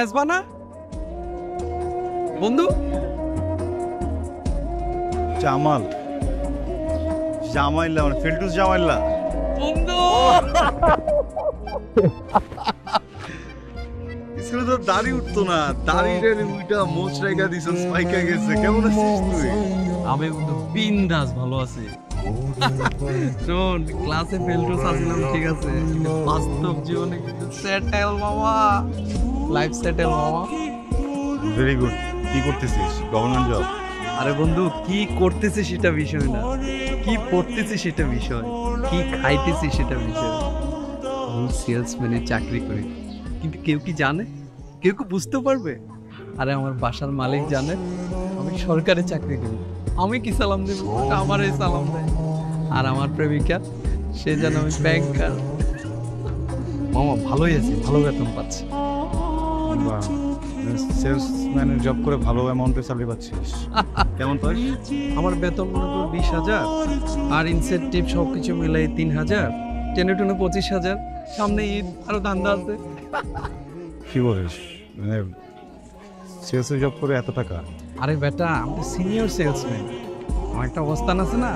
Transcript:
মেজবানা বন্ধু জামাল জামাইল্লা মানে ফেলটুস জামাইল্লা বন্ধু স্কুলে তো দাড়ি উঠতো না দাড়ি উইটা মোচ রেখা দিছ স্পাইকা গেছে কেমন আছিস তুই আমি বন্ধু বিন্দাস ভালো আছি শোন ক্লাসে ফেলটুস আসলাম ঠিক আছে কিন্তু বাস্তব জীবনে কিন্তু সেটেল মামা লাইফ সেটেল মামা ভেরি গুড কি করতেছিস গভর্নমেন্ট জব আরে বন্ধু কি করতেছি সেটা বিষয় না কি পড়তেছি সেটা বিষয় কি খাইতেছি সেটা বিষয় আমি সেলসম্যানের চাকরি করি কিন্তু কেউ কি জানে কেউ কি বুঝতে পারবে আরে আমার বাসার মালিক জানে আমি সরকারি চাকরি করি আমি কি সালাম দেব আমারই সালাম দেয় আর আমার প্রেমিকা সে যেন আমি ব্যাংকার মামা ভালোই আছে ভালো বেতন পাচ্ছি সেলসম্যানের জব করে ভালো অ্যামাউন্টের স্যালারি পাচ্ছিস কেমন পাস আমার বেতন মনে করো 20,000 আর ইনসেন্টিভ সবকিছু মিলাই 3,000 টেনে টুনে 25,000 সামনে ঈদ আরো ধান্দা আছে কি বলিস মানে সেলসের জব করে এত টাকা আরে বেটা আমি সিনিয়র সেলসম্যান আমার একটা অবস্থান আছে না